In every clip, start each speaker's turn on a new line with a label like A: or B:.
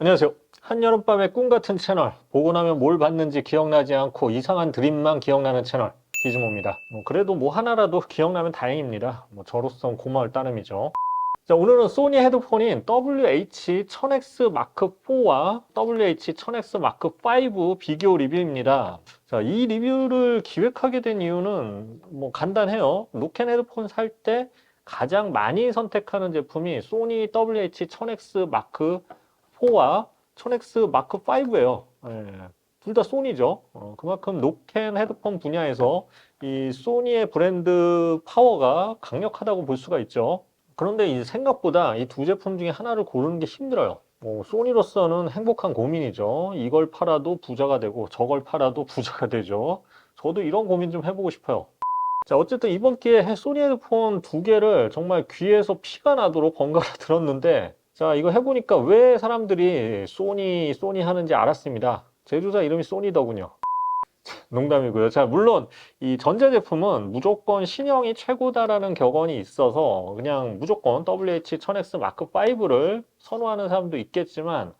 A: 안녕하세요. 한여름밤의 꿈같은 채널, 보고 나면 뭘 봤는지 기억나지 않고 이상한 드림만 기억나는 채널 기즈모입니다. 그래도 뭐 하나라도 기억나면 다행입니다. 저로선 고마울 따름이죠. 자, 오늘은 소니 헤드폰인 WH-1000X 마크4와 WH-1000X 마크5 비교 리뷰입니다. 자, 이 리뷰를 기획하게 된 이유는 간단해요. 노캔 헤드폰 살 때 가장 많이 선택하는 제품이 소니 WH-1000X 마크4와 1000X 마크5예요. 둘 다 소니죠. 그만큼 노캔 헤드폰 분야에서 이 소니의 브랜드 파워가 강력하다고 볼 수가 있죠. 그런데 이 생각보다 이 두 제품 중에 하나를 고르는 게 힘들어요. 소니로서는 행복한 고민이죠. 이걸 팔아도 부자가 되고 저걸 팔아도 부자가 되죠. 저도 이런 고민 좀 해보고 싶어요. 자, 어쨌든 이번 기회에 소니 헤드폰 두 개를 정말 귀에서 피가 나도록 번갈아 들었는데, 자, 이거 해보니까 왜 사람들이 소니 하는지 알았습니다. 제조사 이름이 소니더군요. 농담이고요. 자, 물론 이 전자제품은 무조건 신형이 최고다라는 격언이 있어서 그냥 무조건 WH-1000X 마크5를 선호하는 사람도 있겠지만,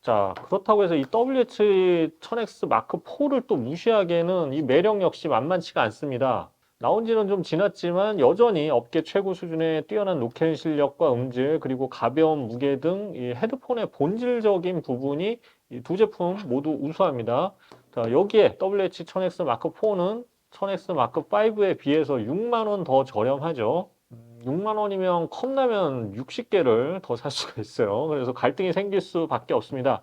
A: 자, 그렇다고 해서 이 WH-1000X 마크4를 또 무시하기에는 이 매력 역시 만만치가 않습니다. 나온 지는 좀 지났지만 여전히 업계 최고 수준의 뛰어난 노캔 실력과 음질, 그리고 가벼운 무게 등 이 헤드폰의 본질적인 부분이 이 두 제품 모두 우수합니다. 자, 여기에 WH-1000X 마크4는 1000X 마크5에 비해서 6만 원 더 저렴하죠. 6만 원이면 컵라면 60개를 더 살 수가 있어요. 그래서 갈등이 생길 수밖에 없습니다.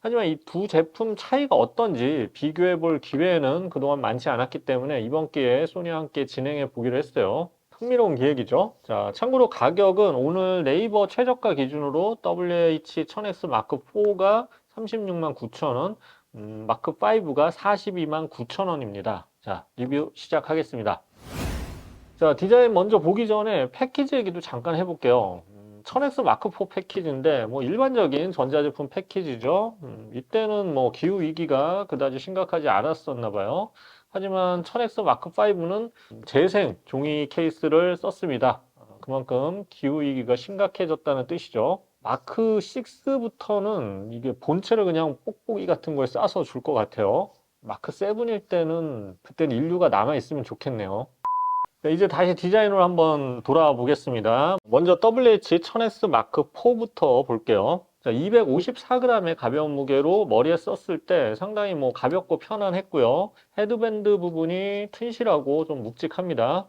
A: 하지만 이 두 제품 차이가 어떤지 비교해 볼 기회는 그동안 많지 않았기 때문에 이번 기회에 소니와 함께 진행해 보기로 했어요. 흥미로운 기획이죠. 자, 참고로 가격은 오늘 네이버 최저가 기준으로 WH-1000X 마크4가 36만 9천 원, 마크5가 42만 9천 원입니다. 자, 리뷰 시작하겠습니다. 자, 디자인 먼저 보기 전에 패키지 얘기도 잠깐 해볼게요. 1000X 마크4 패키지인데, 일반적인 전자제품 패키지죠. 이때는 기후 위기가 그다지 심각하지 않았었나 봐요. 하지만 1000X 마크5는 재생 종이 케이스를 썼습니다. 그만큼 기후 위기가 심각해졌다는 뜻이죠. 마크 6부터는 이게 본체를 그냥 뽁뽁이 같은 거에 싸서 줄 것 같아요. 마크 7일 때는 그때는 인류가 남아있으면 좋겠네요. 네, 이제 다시 디자인으로 한번 돌아와 보겠습니다. 먼저 WH-1000X 마크4부터 볼게요. 자, 254g의 가벼운 무게로 머리에 썼을 때 상당히 가볍고 편안했고요. 헤드밴드 부분이 튼실하고 좀 묵직합니다.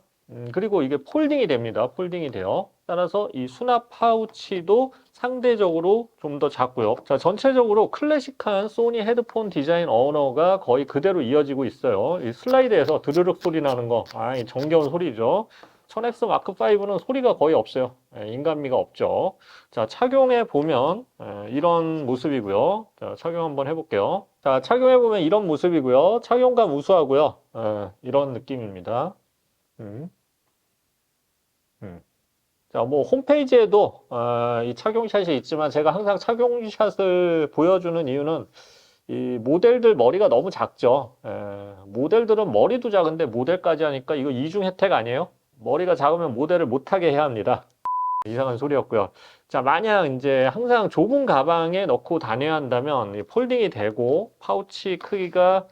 A: 그리고 이게 폴딩이 됩니다. 폴딩이 돼요. 따라서 이 수납 파우치도 상대적으로 좀 더 작고요. 자, 전체적으로 클래식한 소니 헤드폰 디자인 언어가 거의 그대로 이어지고 있어요. 이 슬라이드에서 드르륵 소리 나는 거, 이 정겨운 소리죠. 1000X 마크5는 소리가 거의 없어요. 인간미가 없죠. 자, 착용해 보면 이런 모습이고요. 자, 착용 한번 해볼게요. 자, 착용해 보면 이런 모습이고요. 착용감 우수하고요. 이런 느낌입니다. 음. 음. 자, 홈페이지에도 이 착용샷이 있지만 제가 항상 착용샷을 보여주는 이유는 이 모델들 머리가 너무 작죠. 모델들은 머리도 작은데 모델까지 하니까 이거 이중 혜택 아니에요? 머리가 작으면 모델을 못하게 해야 합니다. 이상한 소리였고요. 자, 만약 이제 항상 좁은 가방에 넣고 다녀야 한다면 이 폴딩이 되고 파우치 크기가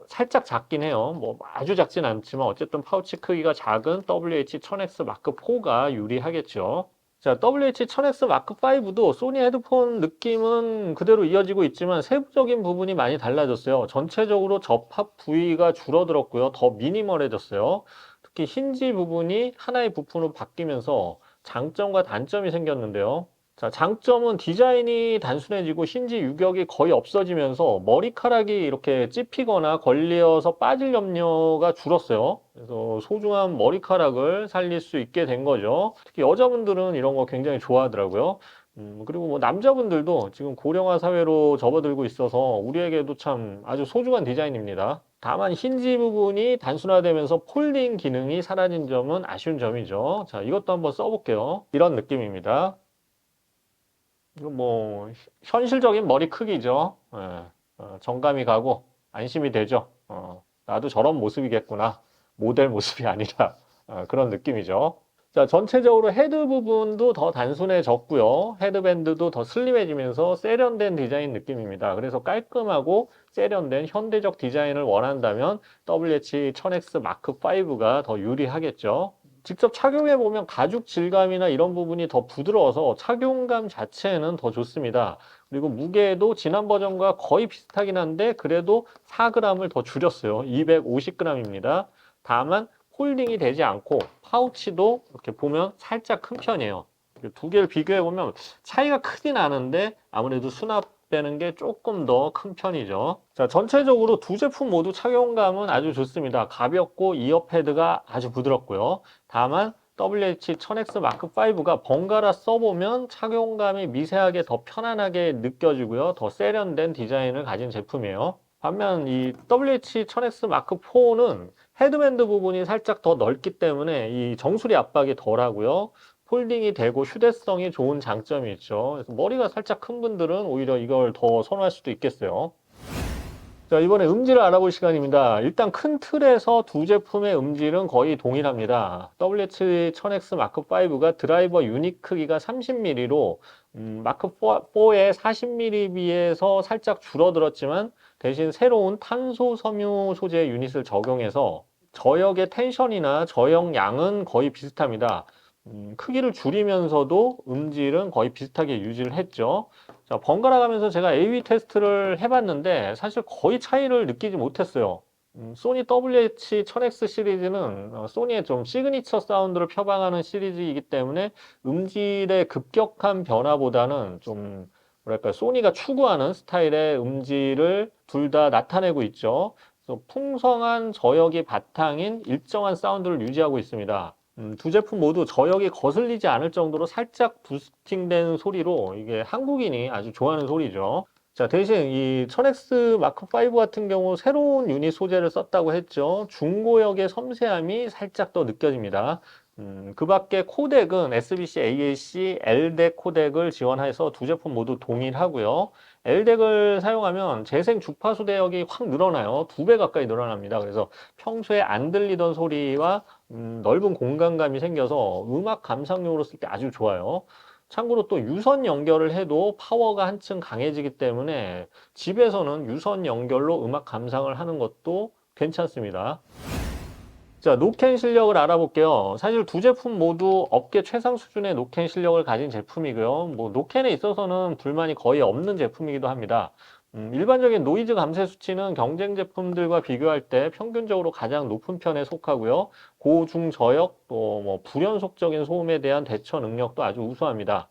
A: 살짝 작긴 해요. 아주 작진 않지만 어쨌든 파우치 크기가 작은 WH-1000X 마크4가 유리하겠죠. 자, WH-1000X 마크5도 소니 헤드폰 느낌은 그대로 이어지고 있지만 세부적인 부분이 많이 달라졌어요. 전체적으로 접합 부위가 줄어들었고요. 더 미니멀해졌어요. 특히 힌지 부분이 하나의 부품으로 바뀌면서 장점과 단점이 생겼는데요. 자, 장점은 디자인이 단순해지고 힌지 유격이 거의 없어지면서 머리카락이 이렇게 찝히거나 걸려서 빠질 염려가 줄었어요. 그래서 소중한 머리카락을 살릴 수 있게 된 거죠. 특히 여자분들은 이런 거 굉장히 좋아하더라고요. 그리고 남자분들도 지금 고령화 사회로 접어들고 있어서 우리에게도 참 아주 소중한 디자인입니다. 다만 힌지 부분이 단순화되면서 폴딩 기능이 사라진 점은 아쉬운 점이죠. 자, 이것도 한번 써볼게요. 이런 느낌입니다. 이거 현실적인 머리 크기죠. 정감이 가고 안심이 되죠. 나도 저런 모습이겠구나. 모델 모습이 아니라 그런 느낌이죠. 자, 전체적으로 헤드 부분도 더 단순해졌고요. 헤드밴드도 더 슬림해지면서 세련된 디자인 느낌입니다. 그래서 깔끔하고 세련된 현대적 디자인을 원한다면 WH-1000X Mark5가 더 유리하겠죠. 직접 착용해보면 가죽 질감이나 이런 부분이 더 부드러워서 착용감 자체는 더 좋습니다. 그리고 무게도 지난 버전과 거의 비슷하긴 한데 그래도 4g을 더 줄였어요. 250g입니다. 다만 폴딩이 되지 않고 파우치도 이렇게 보면 살짝 큰 편이에요. 두 개를 비교해 보면 차이가 크진 않은데 아무래도 수납되는 게 조금 더 큰 편이죠. 자, 전체적으로 두 제품 모두 착용감은 아주 좋습니다. 가볍고 이어 패드가 아주 부드럽고요. 다만 WH-1000X Mark5가 번갈아 써보면 착용감이 미세하게 더 편안하게 느껴지고요. 더 세련된 디자인을 가진 제품이에요. 반면 이 WH-1000X Mark4는 헤드밴드 부분이 살짝 더 넓기 때문에 이 정수리 압박이 덜하고요. 폴딩이 되고 휴대성이 좋은 장점이 있죠. 그래서 머리가 살짝 큰 분들은 오히려 이걸 더 선호할 수도 있겠어요. 자, 이번에 음질을 알아볼 시간입니다. 일단 큰 틀에서 두 제품의 음질은 거의 동일합니다. WH-1000X Mark5가 드라이버 유닛 크기가 30mm로 마크4의 40mm 비해서 살짝 줄어들었지만 대신 새로운 탄소 섬유 소재 유닛을 적용해서 저역의 텐션이나 저역 양은 거의 비슷합니다. 크기를 줄이면서도 음질은 거의 비슷하게 유지를 했죠. 자, 번갈아 가면서 제가 AV 테스트를 해봤는데 사실 거의 차이를 느끼지 못했어요. 소니 WH-1000X 시리즈는 소니의 좀 시그니처 사운드를 표방하는 시리즈이기 때문에 음질의 급격한 변화보다는 좀 뭐랄까 소니가 추구하는 스타일의 음질을 둘 다 나타내고 있죠. 그래서 풍성한 저역이 바탕인 일정한 사운드를 유지하고 있습니다. 두 제품 모두 저역이 거슬리지 않을 정도로 살짝 부스팅된 소리로 이게 한국인이 아주 좋아하는 소리죠. 자, 대신 이 1000X 마크5 같은 경우 새로운 유닛 소재를 썼다고 했죠. 중고역의 섬세함이 살짝 더 느껴집니다. 그 밖에 코덱은 SBC AAC LDEC 코덱을 지원해서 두 제품 모두 동일하고요. LDEC을 사용하면 재생 주파수 대역이 확 늘어나요. 2배 가까이 늘어납니다. 그래서 평소에 안 들리던 소리와 넓은 공간감이 생겨서 음악 감상용으로 쓸 때 아주 좋아요. 참고로 또 유선 연결을 해도 파워가 한층 강해지기 때문에 집에서는 유선 연결로 음악 감상을 하는 것도 괜찮습니다. 자, 노캔 실력을 알아볼게요. 사실 두 제품 모두 업계 최상 수준의 노캔 실력을 가진 제품이고요. 뭐 노캔에 있어서는 불만이 거의 없는 제품이기도 합니다. 일반적인 노이즈 감쇄 수치는 경쟁 제품들과 비교할 때 평균적으로 가장 높은 편에 속하고요. 고중 저역 또 뭐 불연속적인 소음에 대한 대처 능력도 아주 우수합니다.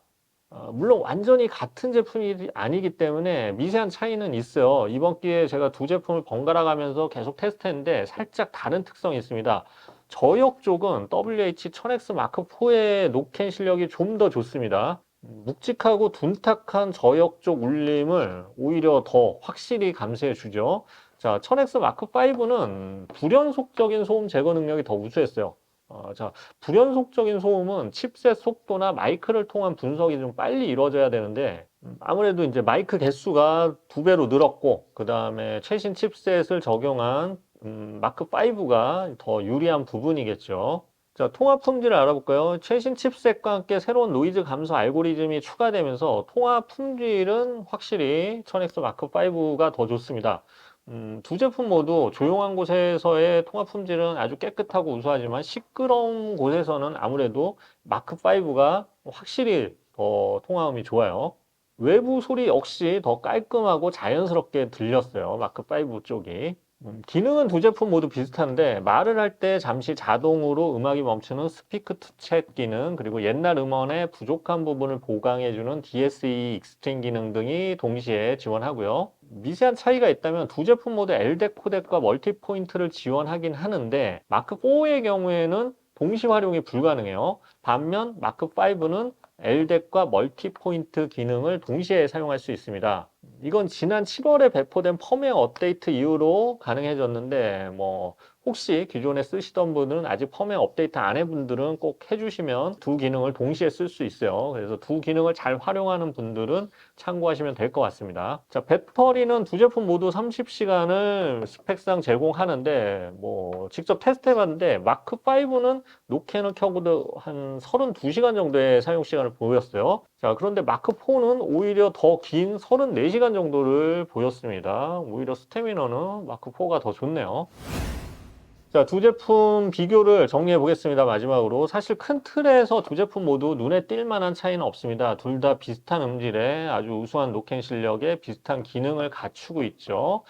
A: 물론 완전히 같은 제품이 아니기 때문에 미세한 차이는 있어요. 이번 기회에 제가 두 제품을 번갈아 가면서 계속 테스트했는데 살짝 다른 특성이 있습니다. 저역 쪽은 WH-1000X Mark4의 노캔 실력이 좀 더 좋습니다. 묵직하고 둔탁한 저역 쪽 울림을 오히려 더 확실히 감쇄해 주죠. 자, 1000X Mark5는 불연속적인 소음 제거 능력이 더 우수했어요. 자, 불연속적인 소음은 칩셋 속도나 마이크를 통한 분석이 좀 빨리 이루어져야 되는데 아무래도 이제 마이크 개수가 2배로 늘었고 그 다음에 최신 칩셋을 적용한 마크5가 더 유리한 부분이겠죠. 자, 통화 품질을 알아볼까요? 최신 칩셋과 함께 새로운 노이즈 감소 알고리즘이 추가되면서 통화 품질은 확실히 1000X 마크5가 더 좋습니다. 두 제품 모두 조용한 곳에서의 통화 품질은 아주 깨끗하고 우수하지만 시끄러운 곳에서는 아무래도 마크5가 확실히 더 통화음이 좋아요. 외부 소리 역시 더 깔끔하고 자연스럽게 들렸어요. 마크5 쪽이. 기능은 두 제품 모두 비슷한데 말을 할 때 잠시 자동으로 음악이 멈추는 스피크 투 챗 기능 그리고 옛날 음원의 부족한 부분을 보강해주는 DSE 익스트림 기능 등이 동시에 지원하고요. 미세한 차이가 있다면 두 제품 모두 LDEC 코덱과 멀티 포인트를 지원하긴 하는데 마크4의 경우에는 동시 활용이 불가능해요. 반면 마크5는 LDEC과 멀티 포인트 기능을 동시에 사용할 수 있습니다. 이건 지난 7월에 배포된 펌웨어 업데이트 이후로 가능해졌는데 뭐 혹시 기존에 쓰시던 분은 아직 펌웨어 업데이트 안 해 분들은 꼭 해주시면 두 기능을 동시에 쓸 수 있어요. 그래서 두 기능을 잘 활용하는 분들은 참고하시면 될 것 같습니다. 자, 배터리는 두 제품 모두 30시간을 스펙상 제공하는데 뭐 직접 테스트 해봤는데 마크 5는 노캔을 켜고도 한 32시간 정도의 사용 시간을 보였어요. 자, 그런데 마크 4는 오히려 더 긴 34시간 정도를 보였습니다. 오히려 스태미너는 마크 4가 더 좋네요. 자, 두 제품 비교를 정리해 보겠습니다. 마지막으로. 사실 큰 틀에서 두 제품 모두 눈에 띌 만한 차이는 없습니다. 둘 다 비슷한 음질에 아주 우수한 노캔 실력에 비슷한 기능을 갖추고 있죠.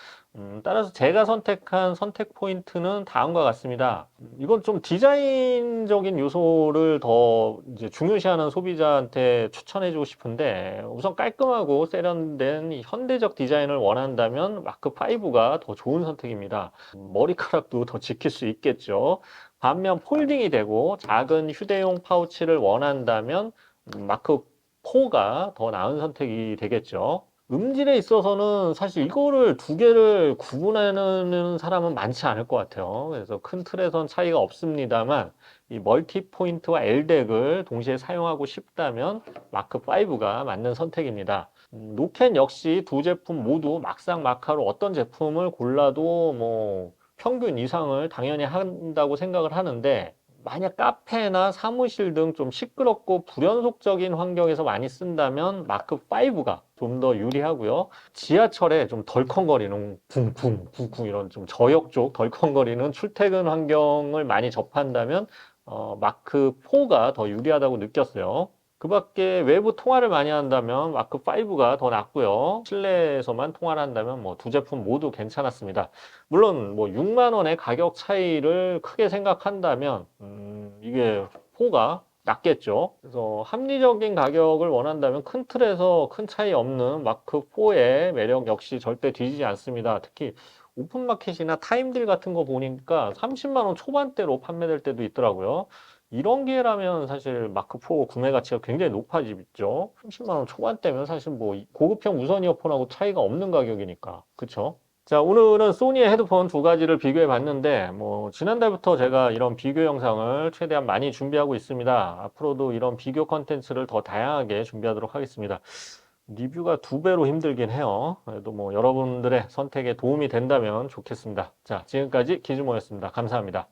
A: 따라서 제가 선택한 선택 포인트는 다음과 같습니다. 이건 좀 디자인적인 요소를 더 이제 중요시하는 소비자한테 추천해주고 싶은데, 우선 깔끔하고 세련된 이 현대적 디자인을 원한다면 마크5가 더 좋은 선택입니다. 머리카락도 더 지킬 수 있겠죠. 반면 폴딩이 되고 작은 휴대용 파우치를 원한다면 마크4가 더 나은 선택이 되겠죠. 음질에 있어서는 사실 이거를 두 개를 구분하는 사람은 많지 않을 것 같아요. 그래서 큰 틀에선 차이가 없습니다만 이 멀티 포인트와 LDEC을 동시에 사용하고 싶다면 마크5가 맞는 선택입니다. 노캔 역시 두 제품 모두 막상 막하로 어떤 제품을 골라도 뭐 평균 이상을 당연히 한다고 생각을 하는데, 만약 카페나 사무실 등 좀 시끄럽고 불연속적인 환경에서 많이 쓴다면 마크5가 좀 더 유리하고요. 지하철에 좀 덜컹거리는 쿵쿵 쿵쿵 이런 좀 저역 쪽 덜컹거리는 출퇴근 환경을 많이 접한다면 마크4가 더 유리하다고 느꼈어요. 그 밖에 외부 통화를 많이 한다면 마크5가 더 낫고요. 실내에서만 통화를 한다면 뭐 두 제품 모두 괜찮았습니다. 물론 뭐 6만 원의 가격 차이를 크게 생각한다면 이게 4가 낫겠죠. 그래서 합리적인 가격을 원한다면 큰 틀에서 큰 차이 없는 마크4의 매력 역시 절대 뒤지지 않습니다. 특히 오픈마켓이나 타임딜 같은 거 보니까 30만 원 초반대로 판매될 때도 있더라고요. 이런 기회라면 사실 마크4 구매 가치가 굉장히 높아지죠. 30만 원 초반대면 사실 뭐 고급형 무선 이어폰하고 차이가 없는 가격이니까. 그쵸? 자, 오늘은 소니의 헤드폰 두 가지를 비교해 봤는데, 뭐, 지난달부터 제가 이런 비교 영상을 최대한 많이 준비하고 있습니다. 앞으로도 이런 비교 컨텐츠를 더 다양하게 준비하도록 하겠습니다. 리뷰가 두 배로 힘들긴 해요. 그래도 뭐 여러분들의 선택에 도움이 된다면 좋겠습니다. 자, 지금까지 기즈모였습니다. 감사합니다.